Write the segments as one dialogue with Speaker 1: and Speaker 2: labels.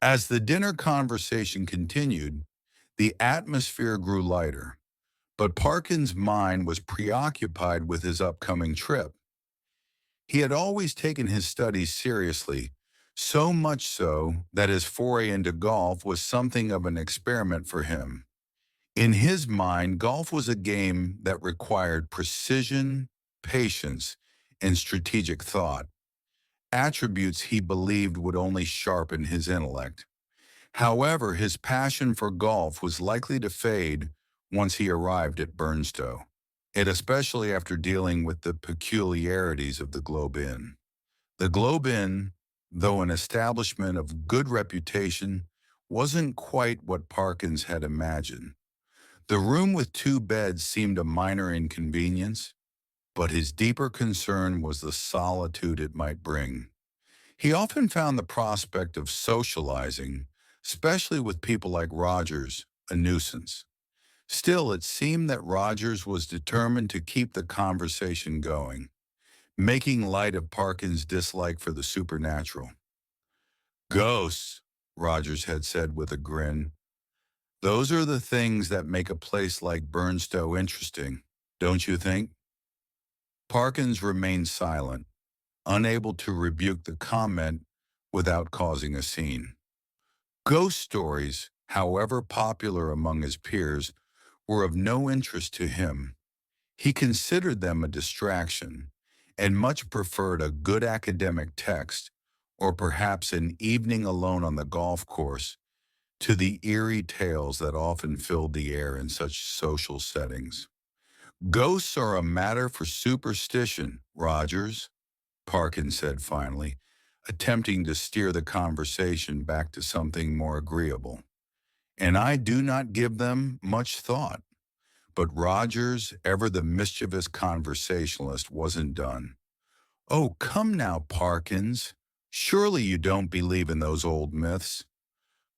Speaker 1: As the dinner conversation continued, the atmosphere grew lighter, but Parkin's mind was preoccupied with his upcoming trip. He had always taken his studies seriously, so much so that his foray into golf was something of an experiment for him. In his mind, golf was a game that required precision, patience, and strategic thought, attributes he believed would only sharpen his intellect. However, his passion for golf was likely to fade once he arrived at Burnstow, and especially after dealing with the peculiarities of the Globe Inn. The Globe Inn, though an establishment of good reputation, wasn't quite what Parkins had imagined. The room with two beds seemed a minor inconvenience, but his deeper concern was the solitude it might bring. He often found the prospect of socializing, especially with people like Rogers, a nuisance. Still, it seemed that Rogers was determined to keep the conversation going, making light of Parkin's dislike for the supernatural. Ghosts, Rogers had said with a grin. Those are the things that make a place like Burnstow interesting, don't you think? Parkins remained silent, unable to rebuke the comment without causing a scene. Ghost stories, however popular among his peers, were of no interest to him. He considered them a distraction and much preferred a good academic text or perhaps an evening alone on the golf course to the eerie tales that often filled the air in such social settings. Ghosts are a matter for superstition, Rogers, Parkin said finally, attempting to steer the conversation back to something more agreeable. And I do not give them much thought. But Rogers, ever the mischievous conversationalist, wasn't done. Oh, come now, Parkins. Surely you don't believe in those old myths.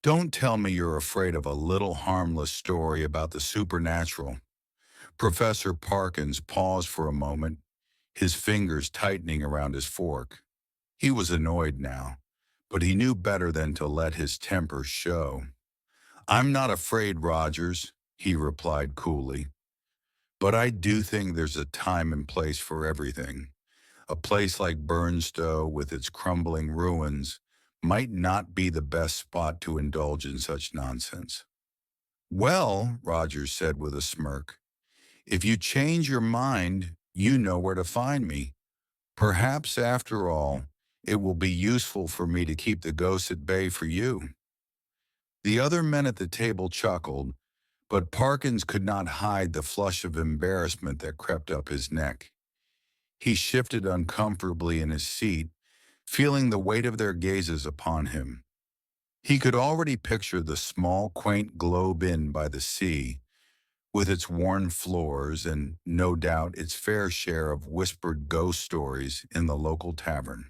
Speaker 1: Don't tell me you're afraid of a little harmless story about the supernatural. Professor Parkins paused for a moment, his fingers tightening around his fork. He was annoyed now, but he knew better than to let his temper show. I'm not afraid, Rogers, he replied coolly. But I do think there's a time and place for everything. A place like Burnstow, with its crumbling ruins, might not be the best spot to indulge in such nonsense. Well, Rogers said with a smirk, if you change your mind, you know where to find me. Perhaps, after all, it will be useful for me to keep the ghosts at bay for you. The other men at the table chuckled, but Parkins could not hide the flush of embarrassment that crept up his neck. He shifted uncomfortably in his seat, feeling the weight of their gazes upon him. He could already picture the small, quaint Globe Inn by the sea, with its worn floors and, no doubt, its fair share of whispered ghost stories in the local tavern.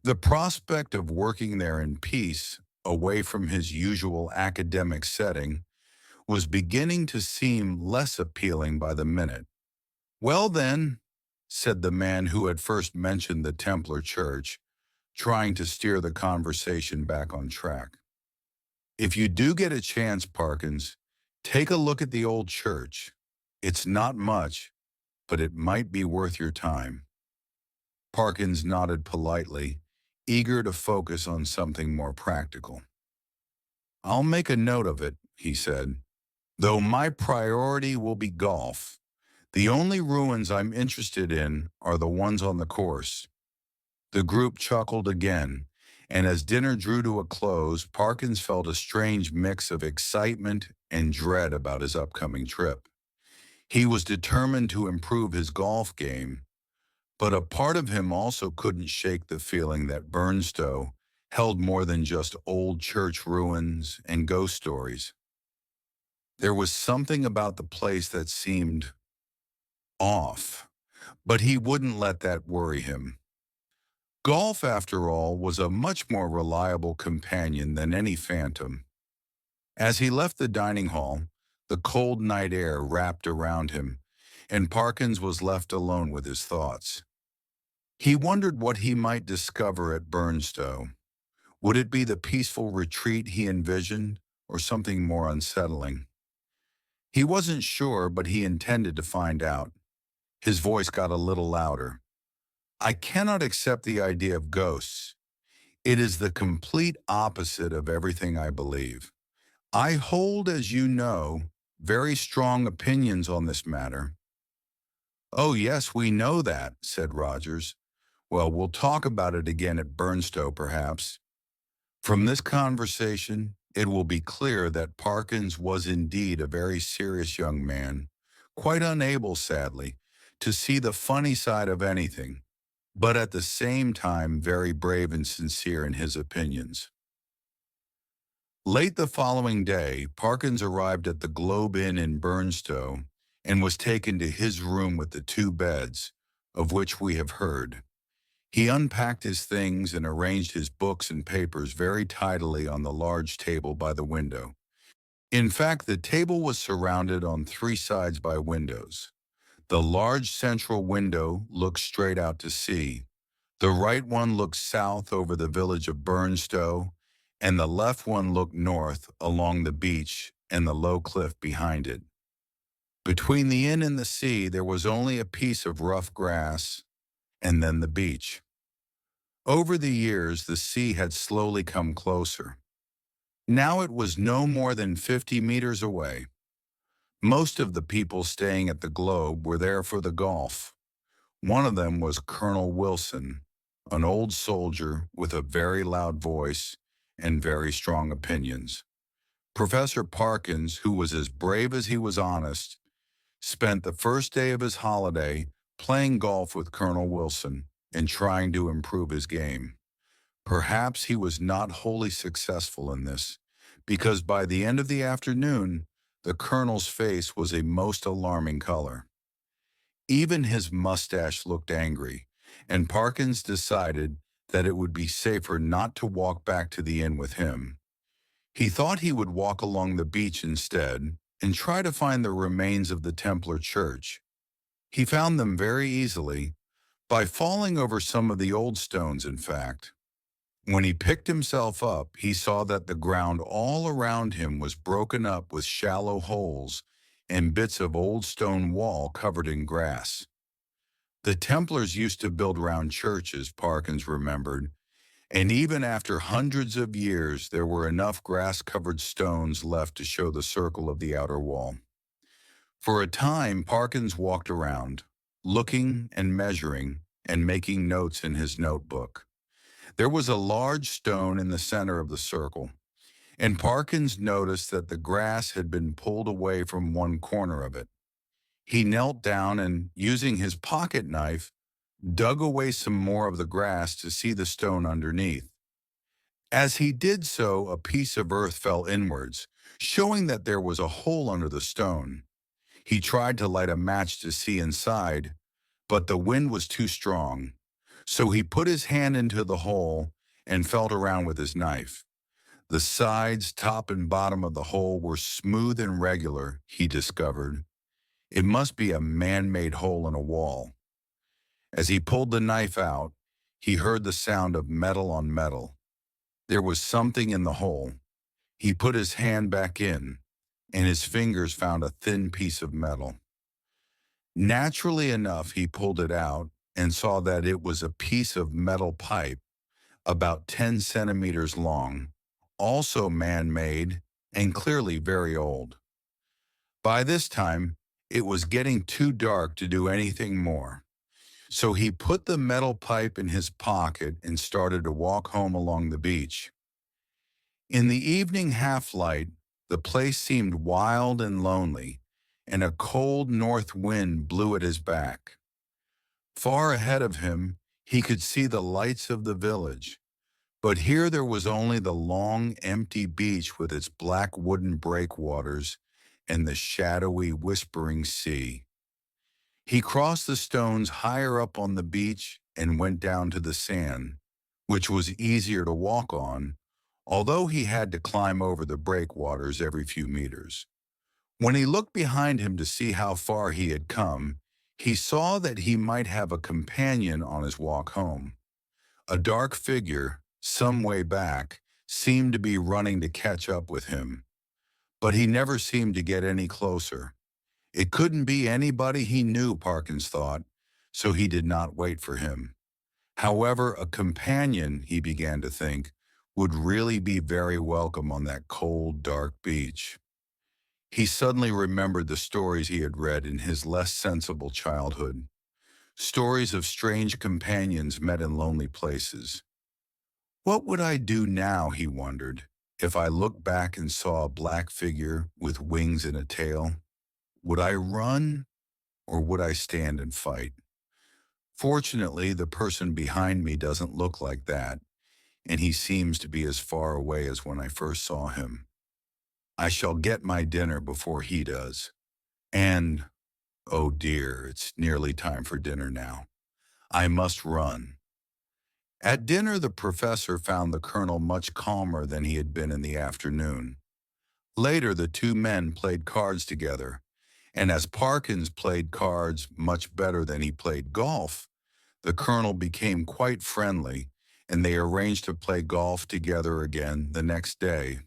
Speaker 1: The prospect of working there in peace, away from his usual academic setting, was beginning to seem less appealing by the minute. Well then, said the man who had first mentioned the Templar Church, trying to steer the conversation back on track. If you do get a chance, Parkins, take a look at the old church. It's not much, but it might be worth your time. Parkins nodded politely, eager to focus on something more practical. I'll make a note of it, he said, though my priority will be golf. The only ruins I'm interested in are the ones on the course. The group chuckled again, and as dinner drew to a close, Parkins felt a strange mix of excitement and dread about his upcoming trip. He was determined to improve his golf game, but a part of him also couldn't shake the feeling that Burnstow held more than just old church ruins and ghost stories. There was something about the place that seemed off, but he wouldn't let that worry him. Golf, after all, was a much more reliable companion than any phantom. As he left the dining hall, the cold night air wrapped around him, and Parkins was left alone with his thoughts. He wondered what he might discover at Burnstow. Would it be the peaceful retreat he envisioned, or something more unsettling? He wasn't sure, but he intended to find out. His voice got a little louder. I cannot accept the idea of ghosts. It is the complete opposite of everything I believe. I hold, as you know, very strong opinions on this matter. Oh, yes, we know that, said Rogers. Well, we'll talk about it again at Burnstow, perhaps. From this conversation, it will be clear that Parkins was indeed a very serious young man, quite unable, sadly, to see the funny side of anything, but at the same time very brave and sincere in his opinions. Late the following day, Parkins arrived at the Globe Inn in Burnstow and was taken to his room with the two beds, of which we have heard. He unpacked his things and arranged his books and papers very tidily on the large table by the window. In fact, the table was surrounded on three sides by windows. The large central window looked straight out to sea. The right one looked south over the village of Burnstow, and the left one looked north along the beach and the low cliff behind it. Between the inn and the sea, there was only a piece of rough grass, and then the beach. Over the years, the sea had slowly come closer. Now it was no more than 50 meters away. Most of the people staying at the Globe were there for the golf. One of them was Colonel Wilson, an old soldier with a very loud voice and very strong opinions. Professor Parkins, who was as brave as he was honest, spent the first day of his holiday playing golf with Colonel Wilson and trying to improve his game. Perhaps he was not wholly successful in this, because by the end of the afternoon, the colonel's face was a most alarming color. Even his mustache looked angry, and Parkins decided that it would be safer not to walk back to the inn with him. He thought he would walk along the beach instead and try to find the remains of the Templar church. He found them very easily, by falling over some of the old stones, in fact. When he picked himself up, he saw that the ground all around him was broken up with shallow holes and bits of old stone wall covered in grass. The Templars used to build round churches, Parkins remembered, and even after hundreds of years there were enough grass-covered stones left to show the circle of the outer wall. For a time, Parkins walked around, looking and measuring and making notes in his notebook. There was a large stone in the center of the circle, and Parkins noticed that the grass had been pulled away from one corner of it. He knelt down and, using his pocket knife, dug away some more of the grass to see the stone underneath. As he did so, a piece of earth fell inwards, showing that there was a hole under the stone. He tried to light a match to see inside, but the wind was too strong. So he put his hand into the hole and felt around with his knife. The sides, top, and bottom of the hole were smooth and regular, he discovered. It must be a man-made hole in a wall. As he pulled the knife out, he heard the sound of metal on metal. There was something in the hole. He put his hand back in, and his fingers found a thin piece of metal. Naturally enough, he pulled it out and saw that it was a piece of metal pipe about 10 centimeters long, also man-made and clearly very old. By this time, it was getting too dark to do anything more. So he put the metal pipe in his pocket and started to walk home along the beach. In the evening half-light, the place seemed wild and lonely, and a cold north wind blew at his back. Far ahead of him, he could see the lights of the village, but here there was only the long, empty beach with its black wooden breakwaters and the shadowy, whispering sea. He crossed the stones higher up on the beach and went down to the sand, which was easier to walk on, although he had to climb over the breakwaters every few meters. When he looked behind him to see how far he had come, he saw that he might have a companion on his walk home. A dark figure, some way back, seemed to be running to catch up with him, but he never seemed to get any closer. It couldn't be anybody he knew, Parkins thought, so he did not wait for him. However, a companion, he began to think, would really be very welcome on that cold, dark beach. He suddenly remembered the stories he had read in his less sensible childhood, stories of strange companions met in lonely places. What would I do now, he wondered, if I looked back and saw a black figure with wings and a tail? Would I run or would I stand and fight? Fortunately, the person behind me doesn't look like that, and he seems to be as far away as when I first saw him. I shall get my dinner before he does. And, oh dear, it's nearly time for dinner now. I must run. At dinner, the professor found the colonel much calmer than he had been in the afternoon. Later, the two men played cards together, and as Parkins played cards much better than he played golf, the colonel became quite friendly, and they arranged to play golf together again the next day.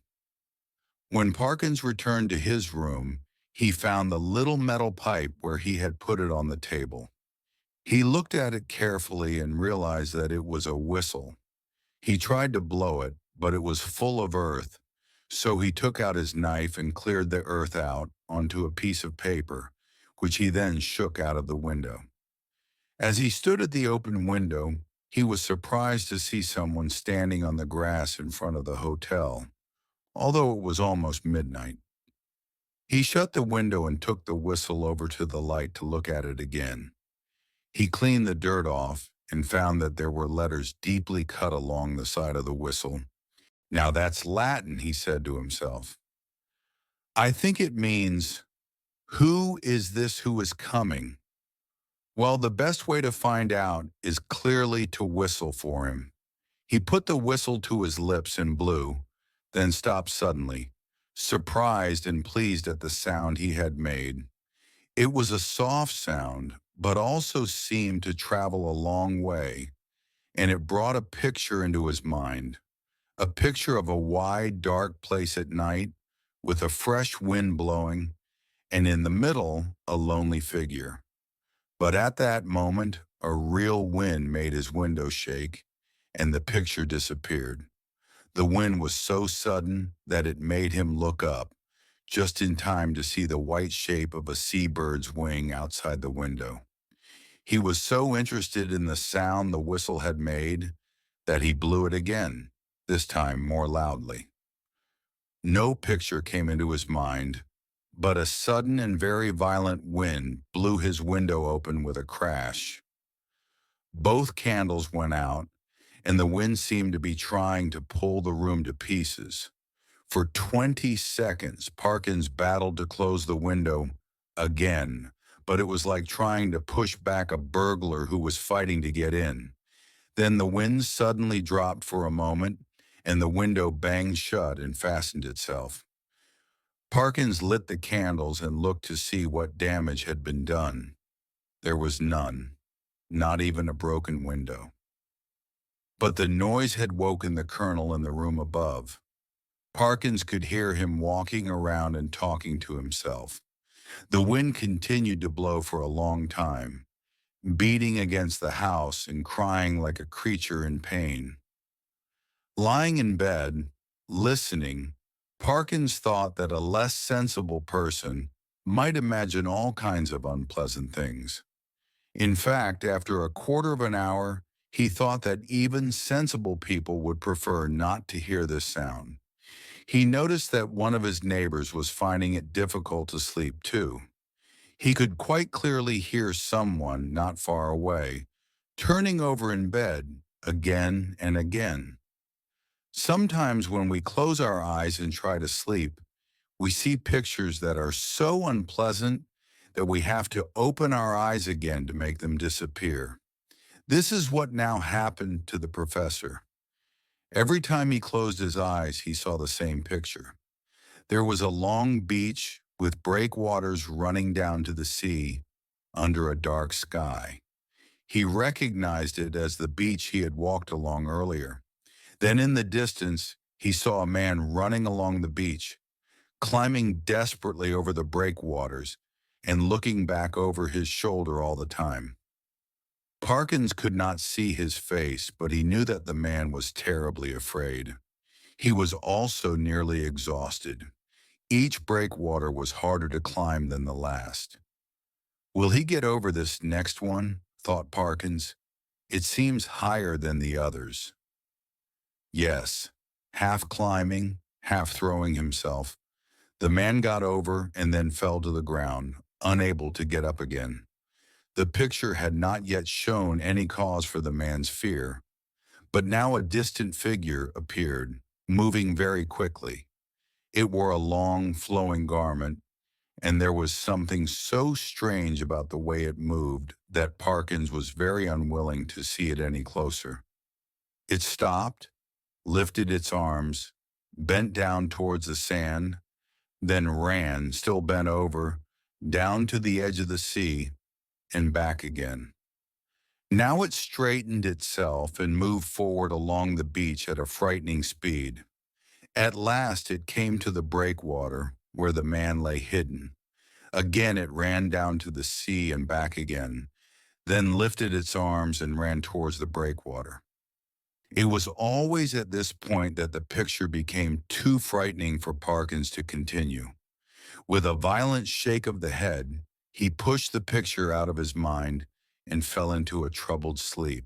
Speaker 1: When Parkins returned to his room, he found the little metal pipe where he had put it on the table. He looked at it carefully and realized that it was a whistle. He tried to blow it, but it was full of earth, so he took out his knife and cleared the earth out onto a piece of paper, which he then shook out of the window. As he stood at the open window, he was surprised to see someone standing on the grass in front of the hotel, although it was almost midnight. He shut the window and took the whistle over to the light to look at it again. He cleaned the dirt off and found that there were letters deeply cut along the side of the whistle. Now that's Latin, he said to himself. I think it means, who is this who is coming? Well, the best way to find out is clearly to whistle for him. He put the whistle to his lips and blew, then stopped suddenly, surprised and pleased at the sound he had made. It was a soft sound, but also seemed to travel a long way, and it brought a picture into his mind, a picture of a wide, dark place at night with a fresh wind blowing, and in the middle, a lonely figure. But at that moment, a real wind made his window shake, and the picture disappeared. The wind was so sudden that it made him look up, just in time to see the white shape of a seabird's wing outside the window. He was so interested in the sound the whistle had made that he blew it again, this time more loudly. No picture came into his mind, but a sudden and very violent wind blew his window open with a crash. Both candles went out, and the wind seemed to be trying to pull the room to pieces. For 20 seconds, Parkins battled to close the window again, but it was like trying to push back a burglar who was fighting to get in. Then the wind suddenly dropped for a moment, and the window banged shut and fastened itself. Parkins lit the candles and looked to see what damage had been done. There was none, not even a broken window. But the noise had woken the colonel in the room above. Parkins could hear him walking around and talking to himself. The wind continued to blow for a long time, beating against the house and crying like a creature in pain. Lying in bed, listening, Parkins thought that a less sensible person might imagine all kinds of unpleasant things. In fact, after a quarter of an hour, he thought that even sensible people would prefer not to hear this sound. He noticed that one of his neighbors was finding it difficult to sleep too. He could quite clearly hear someone not far away, turning over in bed again and again. Sometimes when we close our eyes and try to sleep, we see pictures that are so unpleasant that we have to open our eyes again to make them disappear. This is what now happened to the professor. Every time he closed his eyes, he saw the same picture. There was a long beach with breakwaters running down to the sea under a dark sky. He recognized it as the beach he had walked along earlier. Then in the distance, He saw a man running along the beach, climbing desperately over the breakwaters and looking back over his shoulder all the time. Parkins could not see his face, but he knew that the man was terribly afraid. He was also nearly exhausted. Each breakwater was harder to climb than the last. Will he get over this next one? Thought Parkins. It seems higher than the others. Yes, half climbing, half throwing himself, the man got over and then fell to the ground, unable to get up again. The picture had not yet shown any cause for the man's fear, but now a distant figure appeared, moving very quickly. It wore a long, flowing garment, and there was something so strange about the way it moved that Parkins was very unwilling to see it any closer. It stopped, lifted its arms, bent down towards the sand, then ran, still bent over, down to the edge of the sea and back again. Now it straightened itself and moved forward along the beach at a frightening speed. At last it came to the breakwater where the man lay hidden. Again it ran down to the sea and back again, then lifted its arms and ran towards the breakwater. It was always at this point that the picture became too frightening for Parkins to continue. With a violent shake of the head, he pushed the picture out of his mind and fell into a troubled sleep.